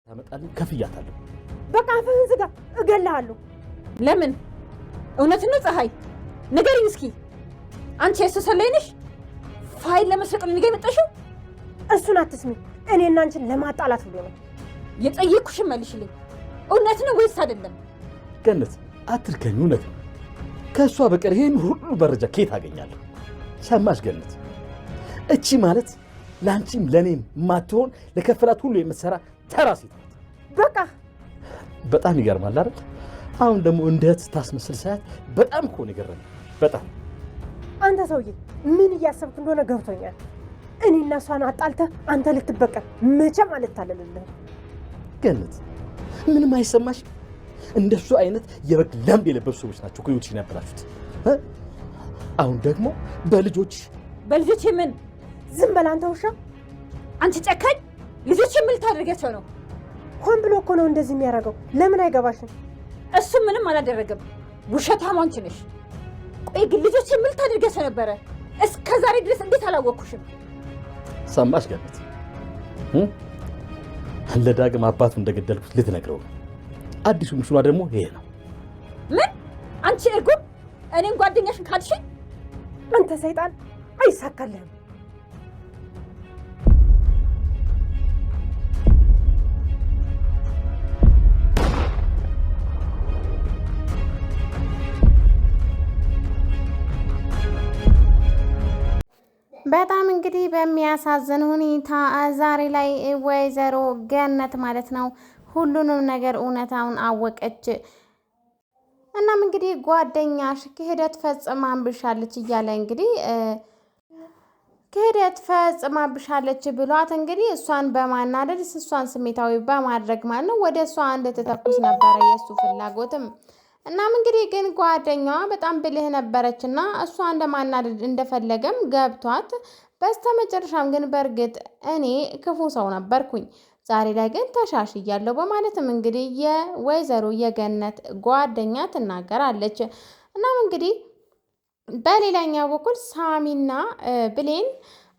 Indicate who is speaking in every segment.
Speaker 1: ታመጣልኝ ከፍያታለሁ።
Speaker 2: በቃ አፍህን ዝጋ፣ እገልሃለሁ።
Speaker 3: ለምን? እውነት ነው ፀሐይ? ንገሪኝ እስኪ። አንቺ የሱ ሰላይ ነሽ? ፋይል ለመስረቅ ነው የመጣሽው?
Speaker 2: እሱን አትስሚ። እኔና አንቺን ለማጣላት ብሎ ነው።
Speaker 3: የጠየቅኩሽን መልሽልኝ። እውነት ነው ወይስ አይደለም?
Speaker 1: ገነት አትርከኝ። እውነት ነው። ከእሷ በቀር ይሄን ሁሉ መረጃ ከየት አገኛለሁ? ሰማሽ ገነት? እቺ ማለት ለአንቺም ለእኔም ማትሆን ለከፈላት ሁሉ የምትሰራ ተራ ሴት ናት።
Speaker 2: በቃ
Speaker 1: በጣም ይገርማል አይደል? አሁን ደግሞ እንደ እህት ስታስመስል ሳያት በጣም እኮ ነው የገረመኝ። በጣም
Speaker 2: አንተ ሰውዬ ምን እያሰብክ እንደሆነ ገብቶኛል። እኔና እሷን አጣልተህ አንተ ልትበቀል መቼም አልታለልልህም።
Speaker 1: ገነት ምንም አይሰማሽ? እንደሱ አይነት የበግ ለምድ የለበሱ ሰዎች ናቸው ህይወትሽን ያበላሹት። አሁን ደግሞ በልጆች
Speaker 3: ምን?
Speaker 2: ዝም በል አንተ ውሻ!
Speaker 3: አንቺ ጨካኝ! ልጆች ምን ልታደርጋቸው ነው?
Speaker 2: ሆን ብሎ እኮ ነው እንደዚህ የሚያደርገው። ለምን አይገባሽም?
Speaker 3: እሱ ምንም አላደረገም። ውሸታም አንቺ ነሽ። ቆይ ግን ልጆች ምን ልታደርጋቸው ነበረ? እስከ ዛሬ ድረስ እንዴት አላወቅኩሽም?
Speaker 1: ሰማሽ ገነት? ለዳግም አባቱ እንደገደልኩት ልትነግረው ነው። አዲሱ ምስሏ ደግሞ ይሄ ነው።
Speaker 3: ምን? አንቺ እርጉም! እኔም ጓደኛሽን ካልሽኝ!
Speaker 2: አንተ ሰይጣን! አይሳካልህም።
Speaker 4: በጣም እንግዲህ በሚያሳዝን ሁኔታ ዛሬ ላይ ወይዘሮ ገነት ማለት ነው ሁሉንም ነገር እውነታውን አወቀች። እናም እንግዲህ ጓደኛሽ ክህደት ፈጽማብሻለች እያለ እንግዲህ ክህደት ፈጽማብሻለች ብሏት እንግዲህ እሷን በማናደድ እሷን ስሜታዊ በማድረግ ማለት ነው ወደ እሷ እንድትተኩስ ነበረ የእሱ ፍላጎትም። እናም እንግዲህ ግን ጓደኛዋ በጣም ብልህ ነበረችና እሷ እንደማናደድ እንደፈለገም ገብቷት በስተመጨረሻም ግን በእርግጥ እኔ ክፉ ሰው ነበርኩኝ፣ ዛሬ ላይ ግን ተሻሽያለሁ በማለትም እንግዲህ የወይዘሮ የገነት ጓደኛ ትናገራለች። እናም እንግዲህ በሌላኛው በኩል ሳሚና ብሌን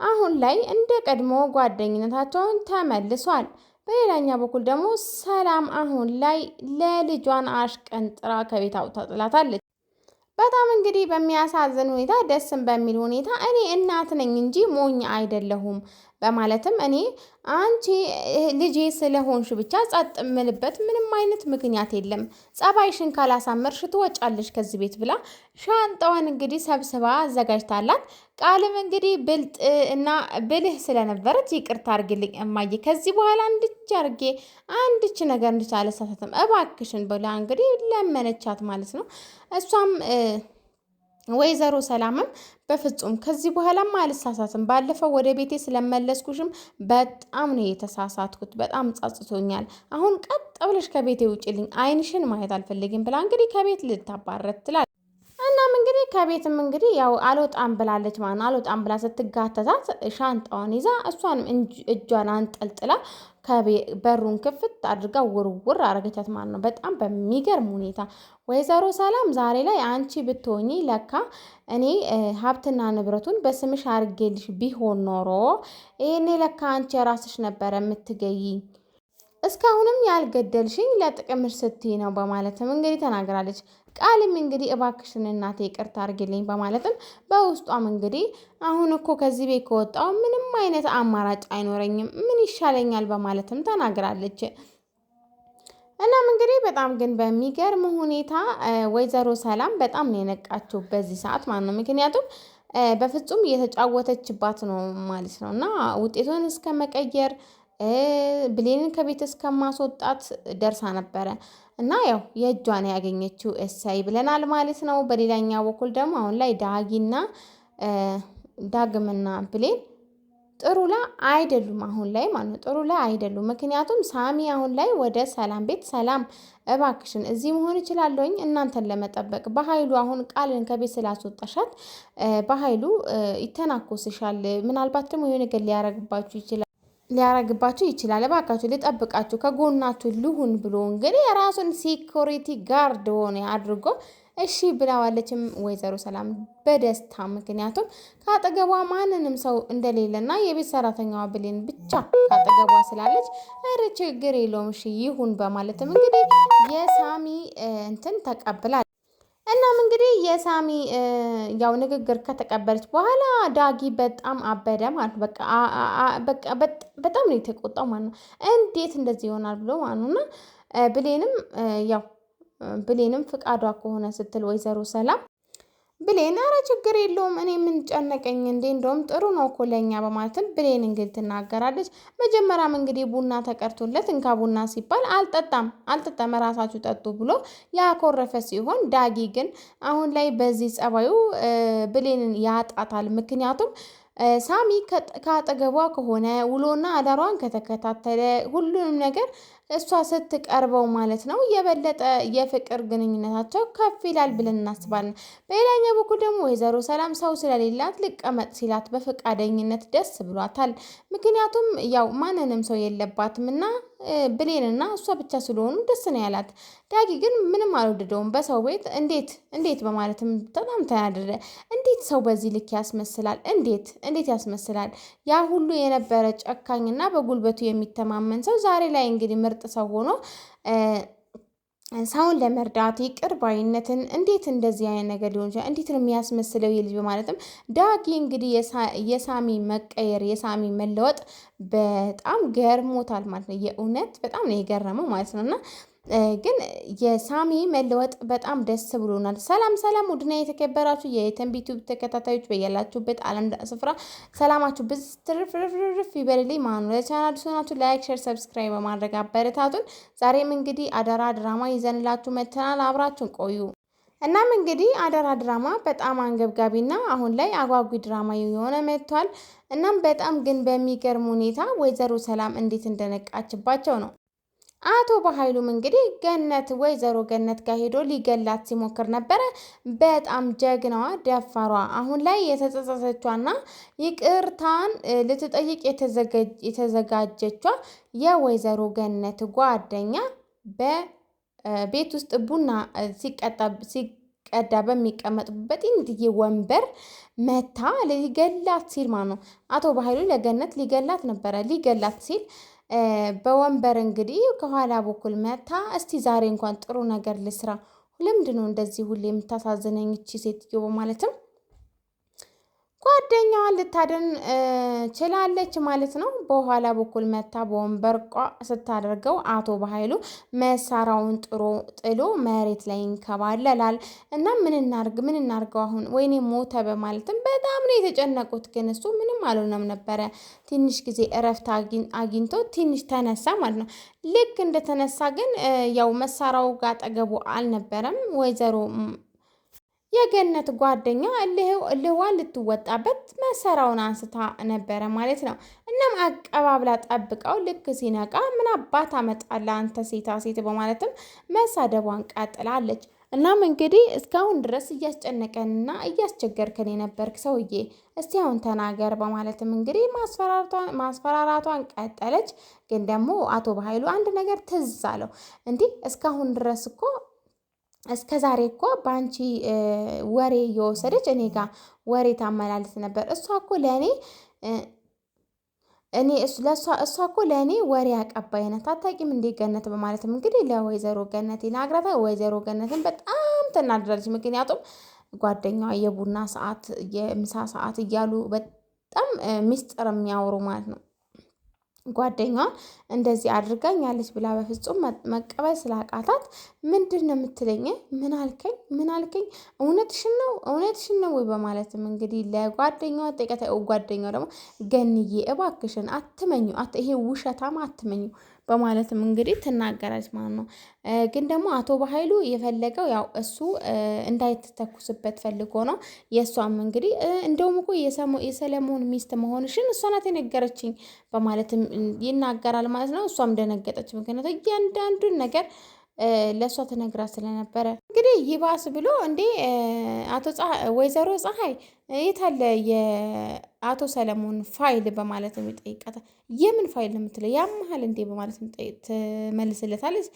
Speaker 4: አሁን ላይ እንደ ቀድሞ ጓደኝነታቸውን ተመልሷል። በሌላኛው በኩል ደግሞ ሰላም አሁን ላይ ለልጇን አሽቀንጥራ ከቤት አውጥታ ጥላታለች። በጣም እንግዲህ በሚያሳዝን ሁኔታ ደስም በሚል ሁኔታ እኔ እናት ነኝ እንጂ ሞኝ አይደለሁም በማለትም እኔ አንቺ ልጄ ስለሆንሽ ብቻ ጸጥ ምልበት ምንም አይነት ምክንያት የለም፣ ጸባይሽን ካላሳመርሽ ትወጫለሽ ከዚህ ቤት ብላ ሻንጣዋን እንግዲህ ሰብስባ አዘጋጅታላት። ቃልም እንግዲህ ብልጥ እና ብልህ ስለነበረች ይቅርታ አርግልኝ እማዬ፣ ከዚህ በኋላ አንድች ነገር እንድቻለሳተም እባክሽን ብላ እንግዲህ ለመነቻት ማለት ነው። እሷም ወይዘሮ ሰላምም በፍጹም ከዚህ በኋላም አልሳሳትም፣ ባለፈው ወደ ቤቴ ስለመለስኩሽም በጣም ነው የተሳሳትኩት፣ በጣም ጸጽቶኛል፣ አሁን ቀጥ ብለሽ ከቤቴ ውጭልኝ፣ አይንሽን ማየት አልፈልግም ብላ እንግዲህ ከቤት ልታባረት ትላለች። እናም እንግዲህ ከቤትም እንግዲህ ያው አልወጣም ብላለች ማለት አልወጣም ብላ ስትጋተታት ሻንጣዋን ይዛ እሷንም እጇን አንጠልጥላ በሩን ክፍት አድርጋ ውርውር አረገቻት ማለት ነው። በጣም በሚገርም ሁኔታ ወይዘሮ ሰላም ዛሬ ላይ አንቺ ብትሆኚ ለካ እኔ ሀብትና ንብረቱን በስምሽ አርጌልሽ ቢሆን ኖሮ ይሄኔ ለካ አንቺ የራስሽ ነበረ የምትገይ፣ እስካሁንም ያልገደልሽኝ ለጥቅምሽ ስትይ ነው በማለትም እንግዲህ ተናግራለች። ቃልም እንግዲህ እባክሽን እናቴ ይቅርታ አርግልኝ በማለትም በውስጧም እንግዲህ አሁን እኮ ከዚህ ቤት ከወጣው ምንም አይነት አማራጭ አይኖረኝም፣ ምን ይሻለኛል በማለትም ተናግራለች። እናም እንግዲህ በጣም ግን በሚገርም ሁኔታ ወይዘሮ ሰላም በጣም ነው የነቃችው በዚህ ሰዓት ማለት ነው። ምክንያቱም በፍጹም እየተጫወተችባት ነው ማለት ነው እና ውጤቱን እስከ መቀየር ብሌንን ከቤት እስከማስወጣት ደርሳ ነበረ እና ያው የእጇን ያገኘችው እሰይ ብለናል ማለት ነው። በሌላኛው በኩል ደግሞ አሁን ላይ ዳግምና ብሌን ጥሩ ላይ አይደሉም፣ አሁን ላይ ማለት ነው ጥሩ ላይ አይደሉም። ምክንያቱም ሳሚ አሁን ላይ ወደ ሰላም ቤት ሰላም እባክሽን እዚህ መሆን ይችላለሁኝ እናንተን ለመጠበቅ በኃይሉ አሁን ቃልን ከቤት ስላስወጣሻት በኃይሉ ይተናኮስሻል፣ ምናልባት ደግሞ የሆነ ነገር ሊያረግባችሁ ይችላል፣ እባካችሁ ልጠብቃችሁ ከጎናችሁ ልሁን ብሎ እንግዲህ የራሱን ሴኩሪቲ ጋርድ ሆነ አድርጎ እሺ ብላዋለችም ወይዘሮ ሰላም በደስታ ምክንያቱም ከአጠገቧ ማንንም ሰው እንደሌለና የቤት ሰራተኛዋ ብሌን ብቻ ከአጠገቧ ስላለች ኧረ ችግር የለውም እሺ ይሁን በማለትም እንግዲህ የሳሚ እንትን ተቀብላለች። እናም እንግዲህ የሳሚ ያው ንግግር ከተቀበለች በኋላ ዳጊ በጣም አበደ ማለት በቃ በጣም ነው የተቆጣው ማለት ነው። እንዴት እንደዚህ ይሆናል ብሎ ማለት ነው። እና ብሌንም ፍቃዷ ከሆነ ስትል ወይዘሮ ሰላም ብሌን ኧረ ችግር የለውም እኔ ምን ጨነቀኝ እንዴ እንደውም ጥሩ ነው እኮ ለኛ በማለትም ብሌን እንግዲህ ትናገራለች። መጀመሪያም እንግዲህ ቡና ተቀርቶለት እንካ ቡና ሲባል አልጠጣም ራሳችሁ ጠጡ ብሎ ያኮረፈ ሲሆን ዳጊ ግን አሁን ላይ በዚህ ጸባዩ ብሌንን ያጣታል። ምክንያቱም ሳሚ ከአጠገቧ ከሆነ ውሎና አዳሯን ከተከታተለ ሁሉንም ነገር እሷ ስትቀርበው ማለት ነው የበለጠ የፍቅር ግንኙነታቸው ከፍ ይላል ብለን እናስባለን። በሌላኛው በኩል ደግሞ ወይዘሮ ሰላም ሰው ስለሌላት ልቀመጥ ሲላት በፈቃደኝነት ደስ ብሏታል። ምክንያቱም ያው ማንንም ሰው የለባትም እና ብሌንና እሷ ብቻ ስለሆኑ ደስ ነው ያላት። ዳጊ ግን ምንም አልወደደውም። በሰው ቤት እንዴት በማለትም በጣም ተናደደ። እንዴት ሰው በዚህ ልክ ያስመስላል? እንዴት ያስመስላል? ያ ሁሉ የነበረ ጨካኝና በጉልበቱ የሚተማመን ሰው ዛሬ ላይ እንግዲህ ምርጥ ሰው ሆኖ ሰውን ለመርዳት ይቅር ባይነትን እንዴት እንደዚህ አይነት ነገር ሊሆን ይችላል? እንዴት ነው የሚያስመስለው የልጅ በማለትም ዳጊ እንግዲህ የሳሚ መቀየር የሳሚ መለወጥ በጣም ገርሞታል ማለት ነው። የእውነት በጣም ነው የገረመው ማለት ነው። እና ግን የሳሚ መለወጥ በጣም ደስ ብሎናል። ሰላም ውድና የተከበራችሁ የተንቢቱ ተከታታዮች በያላችሁበት ዓለም ስፍራ ሰላማችሁ ብዙ ትርፍ ይበልልኝ ማለት ነው። ለቻናሉ ሆናችሁ ላይክ፣ ሼር፣ ሰብስክራይብ በማድረግ አበረታቱን። ዛሬም እንግዲህ አደራ ድራማ ይዘንላችሁ መጥተናል። አብራችሁን ቆዩ። እናም እንግዲህ አደራ ድራማ በጣም አንገብጋቢና አሁን ላይ አጓጊ ድራማ የሆነ መጥቷል። እናም በጣም ግን በሚገርም ሁኔታ ወይዘሮ ሰላም እንዴት እንደነቃችባቸው ነው። አቶ በኃይሉም እንግዲህ ወይዘሮ ገነት ጋር ሄዶ ሊገላት ሲሞክር ነበረ። በጣም ጀግናዋ ደፋሯ አሁን ላይ የተጸጸተቿና ይቅርታን ልትጠይቅ የተዘጋጀቿ የወይዘሮ ገነት ጓደኛ በቤት ውስጥ ቡና ሲቀዳ በሚቀመጡበት ጥንትዬ ወንበር መታ ሊገላት ሲል ማለት ነው። አቶ በኃይሉ ለገነት ሊገላት ሲል በወንበር እንግዲህ ከኋላ በኩል መታ እስቲ ዛሬ እንኳን ጥሩ ነገር ልስራ፣ ለምንድን ነው እንደዚህ ሁሌ የምታሳዝነኝ እቺ ሴትዮ በማለትም ጓደኛዋን ልታደን ችላለች ማለት ነው። በኋላ በኩል መታ በወንበር ስታደርገው አቶ በኃይሉ መሳሪያውን ጥሎ መሬት ላይ ይንከባለላል። እና ምን እናርገው አሁን ወይኔ ሞተ በማለትም በጣም ነው የተጨነቁት። ግን እሱ ምንም አልሆነም ነበረ። ትንሽ ጊዜ እረፍት አግኝቶ ትንሽ ተነሳ ማለት ነው። ልክ እንደተነሳ ግን ያው መሳሪያው ጋር አጠገቡ አልነበረም። ወይዘሮ የገነት ጓደኛ እልህዋን ልትወጣበት መሳሪያውን አንስታ ነበረ ማለት ነው። እናም አቀባብላ ጠብቀው ልክ ሲነቃ ምን አባት አመጣላ አንተ ሴታ ሴት በማለትም መሳደቧን ቀጥላለች። እናም እንግዲህ እስካሁን ድረስ እያስጨነቀንና እያስቸገርከን የነበርክ ሰውዬ እስቲ አሁን ተናገር በማለትም እንግዲህ ማስፈራራቷን ቀጠለች። ግን ደግሞ አቶ በኃይሉ አንድ ነገር ትዝ አለው። እንዲህ እስካሁን ድረስ እኮ እስከ ዛሬ እኮ በአንቺ ወሬ እየወሰደች እኔ ጋር ወሬ ታመላልስ ነበር። እሷ እኮ ለእኔ ወሬ አቀባይ ናት። አታውቂም እንዴ ገነት በማለትም እንግዲህ ለወይዘሮ ገነት ይናግራታል። ወይዘሮ ገነትን በጣም ትናደዳለች። ምክንያቱም ጓደኛዋ የቡና ሰዓት የምሳ ሰዓት እያሉ በጣም ሚስጥር የሚያወሩ ማለት ነው። ጓደኛዋን እንደዚህ አድርጋኛለች ብላ በፍጹም መቀበል ስላቃታት ምንድን ነው የምትለኝ? ምን አልከኝ? እውነትሽን ነው ወይ በማለትም እንግዲህ ለጓደኛዋ ጠይቀት። ጓደኛዋ ደግሞ ገንዬ እባክሽን አትመኙ፣ ይሄ ውሸታም አትመኙ በማለትም እንግዲህ ትናገራለች ማለት ነው። ግን ደግሞ አቶ በኃይሉ የፈለገው ያው እሱ እንዳይተኩስበት ፈልጎ ነው። የእሷም እንግዲህ እንደውም እኮ የሰለሞን ሚስት መሆንሽን እሷ ናት የነገረችኝ በማለትም ይናገራል ማለት ነው። እሷም ደነገጠች። ምክንያቱም እያንዳንዱን ነገር ለእሷ ተነግራ ስለነበረ እንግዲህ ይባስ ብሎ እንዴ ወይዘሮ ፀሐይ የታለ የአቶ ሰለሞን ፋይል በማለት ይጠይቃታል። የምን ፋይል ነው የምትለው ያመሃል እንዴ በማለት ትመልስለታለች።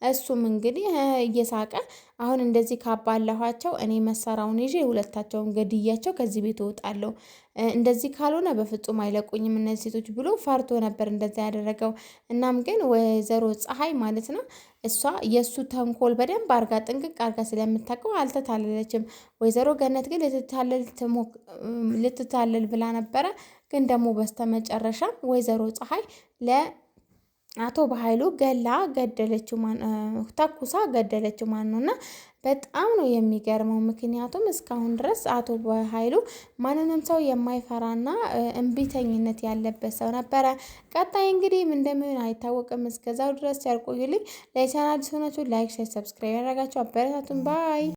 Speaker 4: እሱም እንግዲህ እየሳቀ አሁን እንደዚህ ካባላኋቸው እኔ መሳሪያውን ይዤ ሁለታቸውን ገድያቸው ከዚህ ቤት እወጣለሁ፣ እንደዚህ ካልሆነ በፍጹም አይለቁኝም እነዚህ ሴቶች ብሎ ፈርቶ ነበር እንደዛ ያደረገው። እናም ግን ወይዘሮ ፀሐይ ማለት ነው እሷ የእሱ ተንኮል በደንብ አርጋ ጥንቅቅ አርጋ ስለምታውቀው አልተታለለችም። ወይዘሮ ገነት ግን ልትታለል ብላ ነበረ። ግን ደግሞ በስተመጨረሻ ወይዘሮ ፀሐይ ለአቶ በኃይሉ ገደለችው፣ ተኩሳ ገደለችው ማን ነው። እና በጣም ነው የሚገርመው። ምክንያቱም እስካሁን ድረስ አቶ በኃይሉ ማንንም ሰው የማይፈራና እምቢተኝነት ያለበት ሰው ነበረ። ቀጣይ እንግዲህ እንደሚሆን አይታወቅም። እስከዛው ድረስ ያልቆዩልኝ። ለቻናል ሲሆናችሁ ላይክ፣ ሼር፣ ሰብስክራይብ ያደረጋችሁ አበረታቱን ባይ